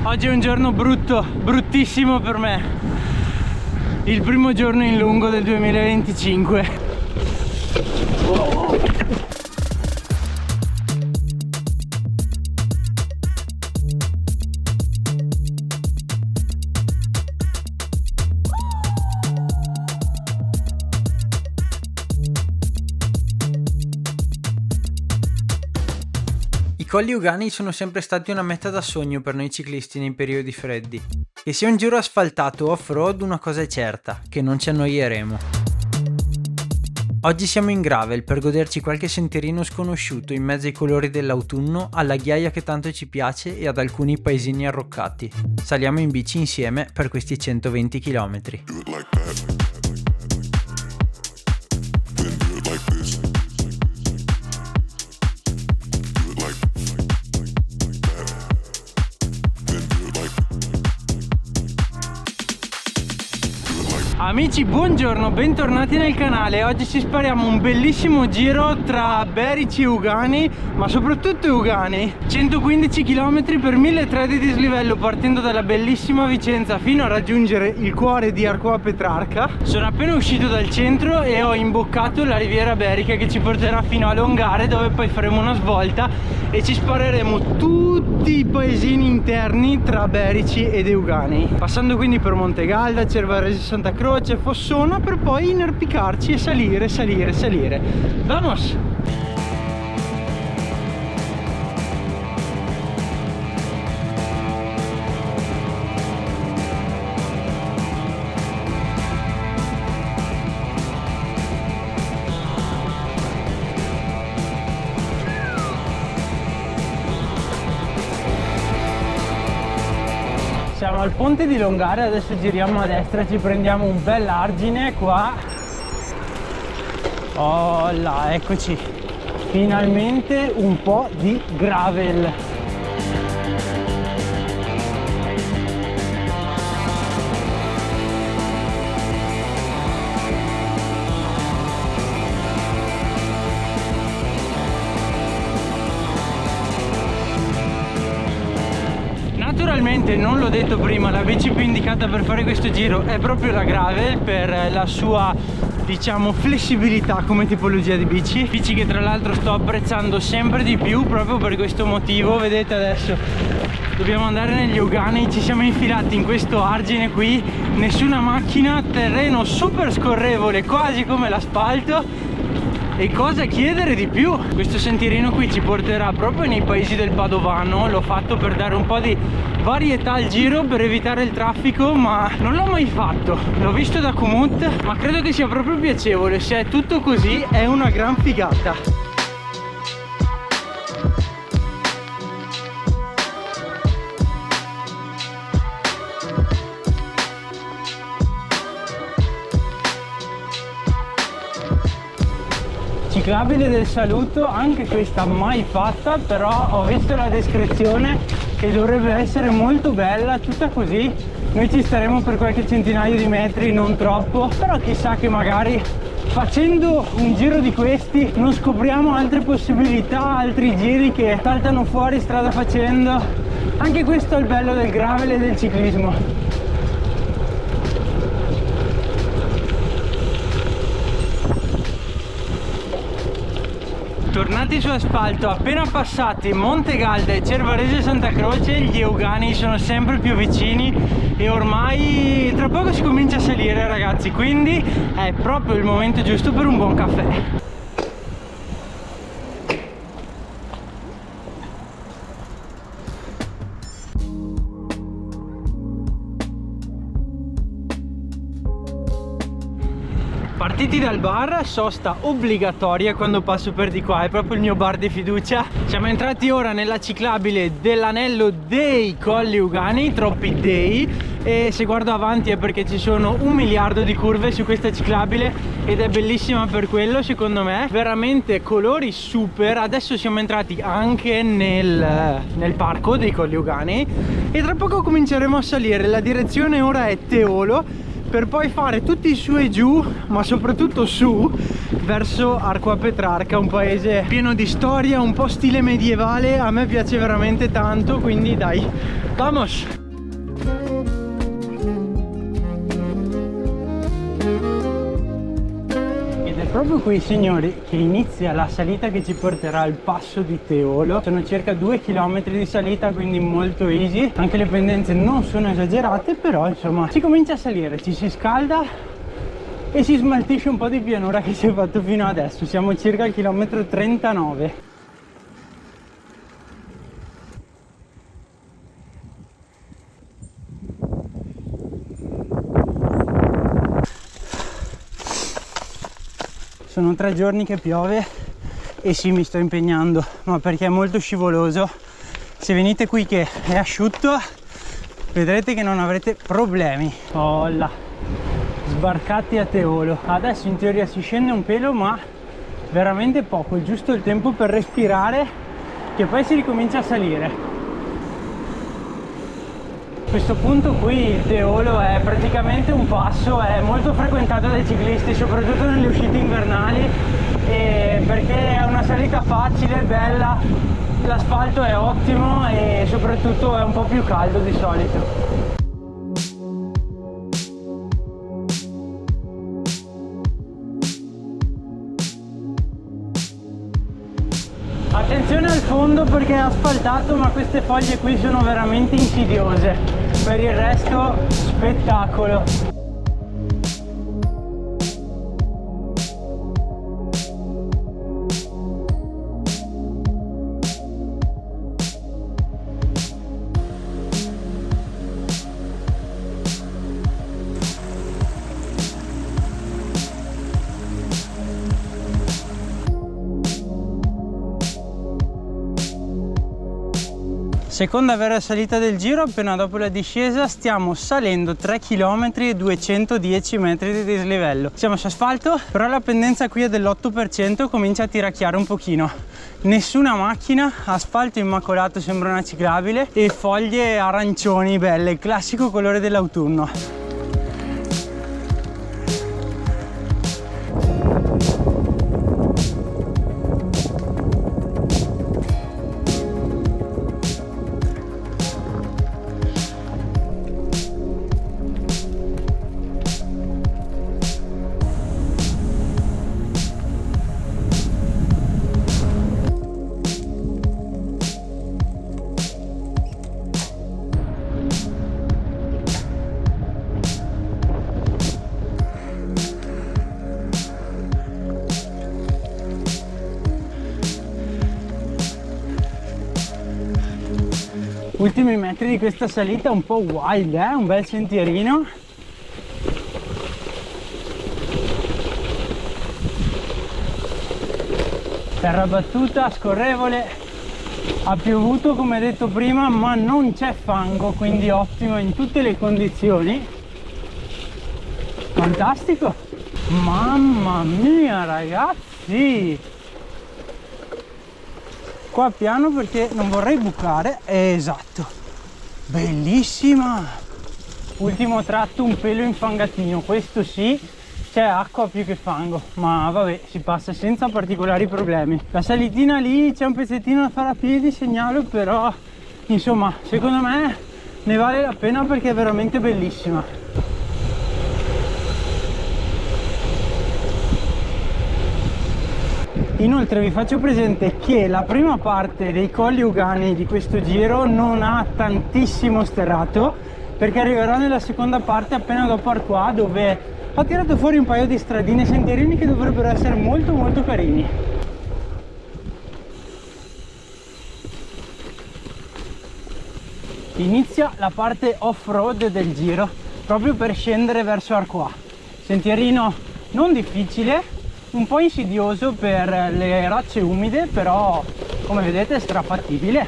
Oggi è un giorno brutto, bruttissimo per me. Il primo giorno in lungo del 2025. I Colli Euganei sono sempre stati una meta da sogno per noi ciclisti nei periodi freddi. Che sia un giro asfaltato o off-road, una cosa è certa, che non ci annoieremo. Oggi siamo in gravel per goderci qualche sentierino sconosciuto in mezzo ai colori dell'autunno, alla ghiaia che tanto ci piace e ad alcuni paesini arroccati. Saliamo in bici insieme per questi 120 km. Amici, buongiorno, bentornati nel canale. Oggi ci spariamo un bellissimo giro tra Berici e Euganei, ma soprattutto Euganei. 115 km per 1.300 di dislivello, partendo dalla bellissima Vicenza fino a raggiungere il cuore di Arcoa Petrarca. Sono appena uscito dal centro e ho imboccato la Riviera Berica che ci porterà fino a Longare, dove poi faremo una svolta e ci spareremo tutti i paesini interni tra Berici ed Euganei, passando quindi per Montegalda, Cervarese, Santa Croce, Fossona, per poi inerpicarci e salire. Vamos! Siamo al ponte di Longare, adesso giriamo a destra, ci prendiamo un bel argine qua. Oh là, eccoci, finalmente un po' di gravel. Naturalmente, non l'ho detto prima, la bici più indicata per fare questo giro è proprio la gravel, per la sua, diciamo, flessibilità come tipologia di bici che tra l'altro sto apprezzando sempre di più proprio per questo motivo. Vedete, adesso dobbiamo andare negli Euganei, ci siamo infilati in questo argine qui, nessuna macchina, terreno super scorrevole quasi come l'asfalto. E cosa chiedere di più? Questo sentierino qui ci porterà proprio nei paesi del Padovano. L'ho fatto per dare un po' di varietà al giro, per evitare il traffico, ma non l'ho mai fatto. L'ho visto da Komoot, ma credo che sia proprio piacevole. Se è tutto così è una gran figata. Ciclabile del Saluto, anche questa mai fatta, però ho visto la descrizione che dovrebbe essere molto bella, tutta così. Noi ci staremo per qualche centinaio di metri, non troppo, però chissà che magari facendo un giro di questi non scopriamo altre possibilità, altri giri che saltano fuori strada facendo. Anche questo è il bello del gravel e del ciclismo. Tornati su asfalto, appena passati Montegalda e Cervarese Santa Croce, gli Euganei sono sempre più vicini e ormai tra poco si comincia a salire, ragazzi, quindi è proprio il momento giusto per un buon caffè. Partiti dal bar, sosta obbligatoria quando passo per di qua, è proprio il mio bar di fiducia. Siamo entrati ora nella ciclabile dell'anello dei Colli Euganei, troppi dei, e se guardo avanti è perché ci sono 1 miliardo di curve su questa ciclabile ed è bellissima per quello, secondo me. Veramente colori super. Adesso siamo entrati anche nel parco dei Colli Euganei e tra poco cominceremo a salire. La direzione ora è Teolo, per poi fare tutti su e giù, ma soprattutto su, verso Arqua Petrarca, un paese pieno di storia, un po' stile medievale. A me piace veramente tanto, quindi dai, vamos! Proprio qui, signori, che inizia la salita che ci porterà al passo di Teolo. Sono circa 2 km di salita, quindi molto easy. Anche le pendenze non sono esagerate, però insomma si comincia a salire, ci si scalda e si smaltisce un po' di pianura che si è fatto fino adesso. Siamo circa al chilometro 39. Sono 3 giorni che piove e sì, mi sto impegnando, ma perché è molto scivoloso. Se venite qui che è asciutto, vedrete che non avrete problemi. Oh là, sbarcati a Teolo. Adesso in teoria si scende un pelo, ma veramente poco, giusto il tempo per respirare, che poi si ricomincia a salire. A questo punto qui Teolo è praticamente un passo, è molto frequentato dai ciclisti, soprattutto nelle uscite invernali, perché è una salita facile, bella, l'asfalto è ottimo e soprattutto è un po' più caldo di solito. Attenzione al fondo perché è asfaltato, ma queste foglie qui sono veramente insidiose. Per il resto, spettacolo. Seconda vera salita del giro, appena dopo la discesa stiamo salendo 3 km e 210 metri di dislivello. Siamo su asfalto, però la pendenza qui è dell'8%, comincia a tiracchiare un pochino. Nessuna macchina, asfalto immacolato, sembra una ciclabile, e foglie arancioni belle, il classico colore dell'autunno. Ultimi metri di questa salita un po' wild, un bel sentierino. Terra battuta, scorrevole, ha piovuto come detto prima, ma non c'è fango, quindi ottimo in tutte le condizioni. Fantastico! Mamma mia ragazzi! Qua piano perché non vorrei bucare. Esatto, bellissima. Ultimo tratto un pelo infangatino, questo sì, c'è acqua più che fango, ma vabbè, si passa senza particolari problemi. La salitina lì c'è un pezzettino da fare a piedi, segnalo, però insomma secondo me ne vale la pena perché è veramente bellissima. Inoltre vi faccio presente che la prima parte dei Colli Euganei di questo giro non ha tantissimo sterrato, perché arriverà nella seconda parte appena dopo Arquà, dove ho tirato fuori un paio di stradine e sentierini che dovrebbero essere molto carini. Inizia la parte off-road del giro, proprio per scendere verso Arquà. Sentierino non difficile, un po' insidioso per le rocce umide, però come vedete è strafattibile.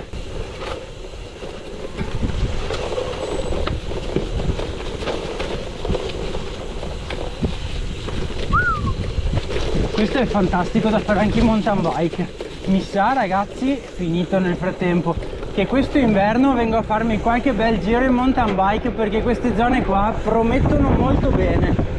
Questo è fantastico da fare anche in mountain bike. Mi sa ragazzi, finito nel frattempo, che questo inverno vengo a farmi qualche bel giro in mountain bike, perché queste zone qua promettono molto bene.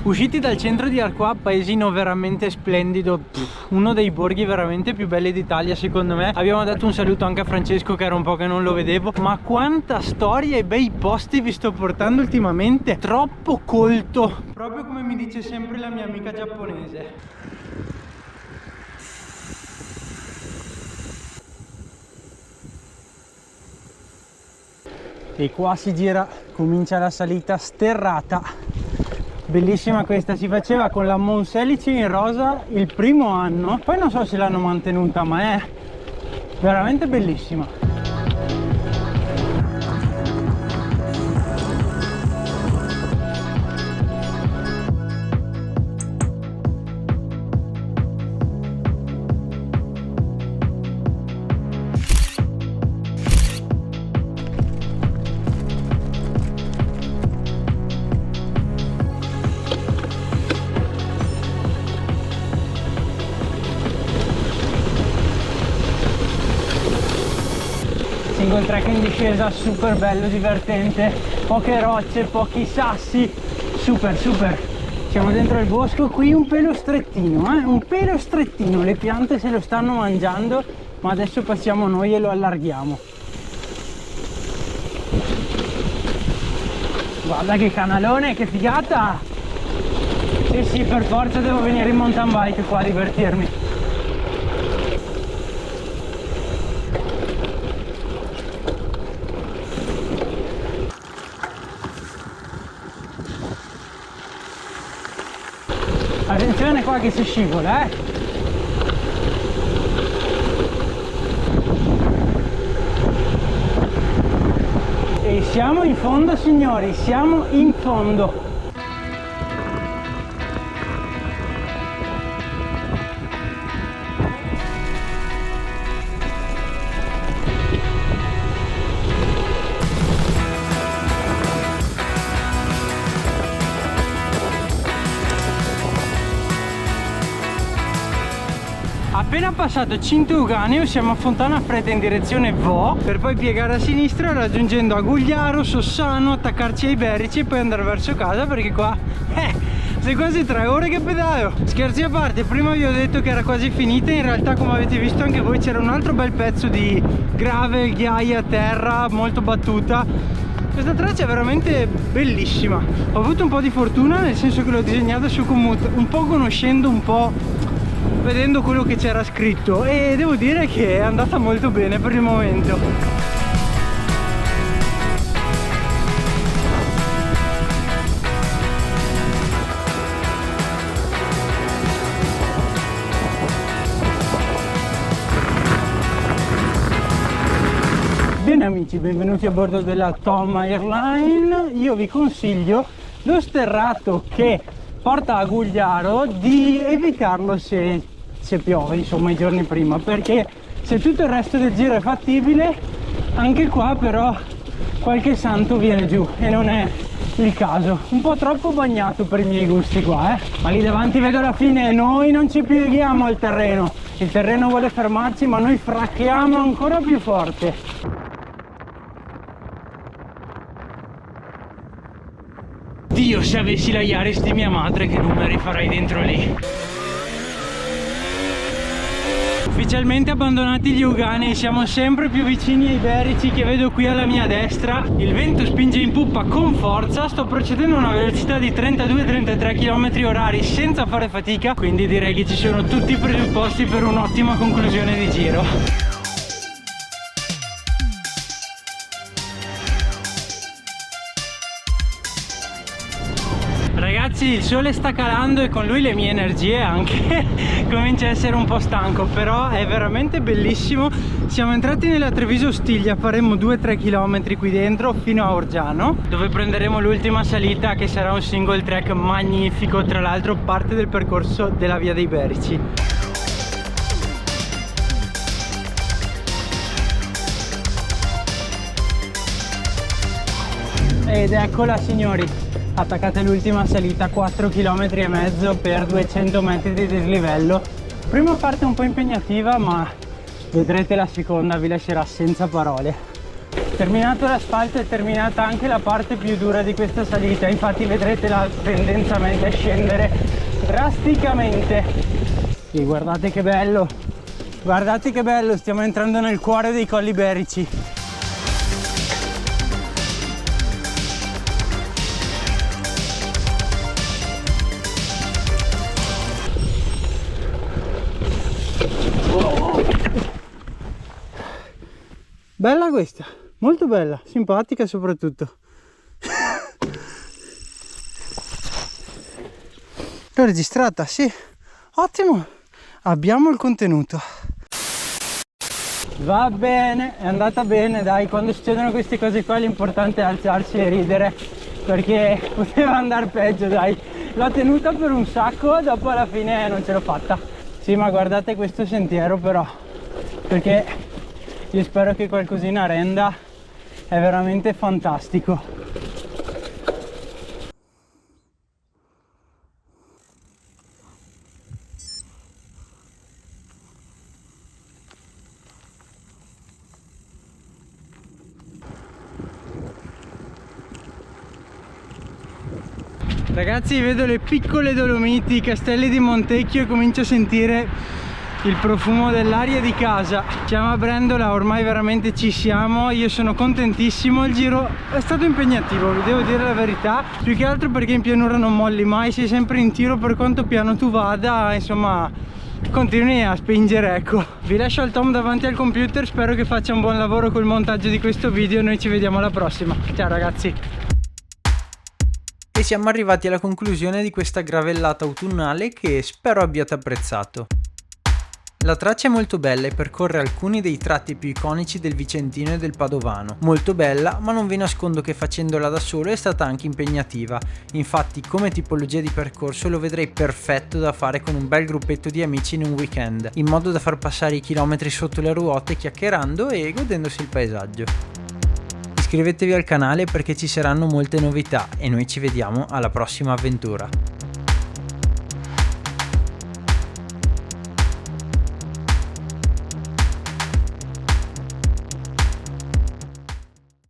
Usciti dal centro di Arquà, paesino veramente splendido, uno dei borghi veramente più belli d'Italia secondo me. Abbiamo dato un saluto anche a Francesco, che era un po' che non lo vedevo. Ma quanta storia e bei posti vi sto portando ultimamente, troppo colto, proprio come mi dice sempre la mia amica giapponese. E qua si gira, comincia la salita sterrata. Bellissima questa, si faceva con la Monselice in rosa il primo anno, poi non so se l'hanno mantenuta, ma è veramente bellissima. Single track in discesa, super bello, divertente, poche rocce, pochi sassi, super super. Siamo dentro il bosco, qui un pelo strettino, un pelo strettino, le piante se lo stanno mangiando, ma adesso passiamo noi e lo allarghiamo. Guarda che canalone, che figata! Sì sì, per forza devo venire in mountain bike qua a divertirmi. Attenzione qua che si scivola, E siamo in fondo, signori, siamo in fondo. Appena passato Cinto Euganeo siamo a Fontana Fredda in direzione Vo, per poi piegare a sinistra raggiungendo Agugliaro, Sossano, attaccarci ai Berici e poi andare verso casa, perché qua sono quasi 3 ore che pedalo. Scherzi a parte, prima vi ho detto che era quasi finita, in realtà come avete visto anche voi c'era un altro bel pezzo di gravel, ghiaia, terra molto battuta. Questa traccia è veramente bellissima. Ho avuto un po' di fortuna, nel senso che l'ho disegnata su Komoot, un po' conoscendo, un po' vedendo quello che c'era scritto, e devo dire che è andata molto bene per il momento. Bene amici, benvenuti a bordo della Tom Airline. Io vi consiglio lo sterrato che porta a Gugliaro di evitarlo se piove, insomma, i giorni prima, perché se tutto il resto del giro è fattibile, anche qua però qualche santo viene giù e non è il caso. Un po' troppo bagnato per i miei gusti qua, ma lì davanti vedo la fine. Noi non ci pieghiamo al terreno, il terreno vuole fermarci, ma noi fracchiamo ancora più forte. Dio, se avessi la Yaris di mia madre, che numeri farei dentro lì. Ufficialmente abbandonati gli Euganei, siamo sempre più vicini ai Berici che vedo qui alla mia destra. Il vento spinge in poppa con forza, sto procedendo a una velocità di 32-33 km/h senza fare fatica, quindi direi che ci sono tutti i presupposti per un'ottima conclusione di giro. Ragazzi, Ragazzi, il sole sta calando e con lui le mie energie anche. Comincia a essere un po' stanco, però è veramente bellissimo. Siamo entrati nella Treviso Ostiglia, faremo 2-3 km qui dentro fino a Orgiano, dove prenderemo l'ultima salita, che sarà un single track magnifico, tra l'altro parte del percorso della Via dei Berici. Ed eccola signori, attaccate l'ultima salita, 4 km e mezzo per 200 metri di dislivello. Prima parte un po' impegnativa, ma vedrete la seconda, vi lascerà senza parole. Terminato l'asfalto è terminata anche la parte più dura di questa salita, infatti vedrete la pendenza media scendere drasticamente. E guardate che bello, stiamo entrando nel cuore dei Colli Berici. Bella questa, molto bella, simpatica soprattutto. L'ho registrata, sì, ottimo, abbiamo il contenuto. Va bene, è andata bene, dai, quando succedono queste cose qua l'importante è alzarsi e ridere, perché poteva andare peggio, dai. L'ho tenuta per un sacco, dopo alla fine non ce l'ho fatta. Sì, ma guardate questo sentiero però, perché io spero che qualcosina renda, è veramente fantastico. Ragazzi, vedo le piccole Dolomiti, i castelli di Montecchio e comincio a sentire il profumo dell'aria di casa. Siamo a Brendola, ormai veramente ci siamo, io sono contentissimo. Il giro è stato impegnativo, vi devo dire la verità, più che altro perché in pianura non molli mai, sei sempre in tiro, per quanto piano tu vada, insomma continui a spingere, ecco. Vi lascio al Tom davanti al computer, spero che faccia un buon lavoro col montaggio di questo video, noi ci vediamo alla prossima, ciao ragazzi. E siamo arrivati alla conclusione di questa gravellata autunnale che spero abbiate apprezzato. La traccia è molto bella e percorre alcuni dei tratti più iconici del Vicentino e del Padovano. Molto bella, ma non vi nascondo che facendola da solo è stata anche impegnativa. Infatti, come tipologia di percorso lo vedrei perfetto da fare con un bel gruppetto di amici in un weekend, in modo da far passare i chilometri sotto le ruote chiacchierando e godendosi il paesaggio. Iscrivetevi al canale perché ci saranno molte novità e noi ci vediamo alla prossima avventura.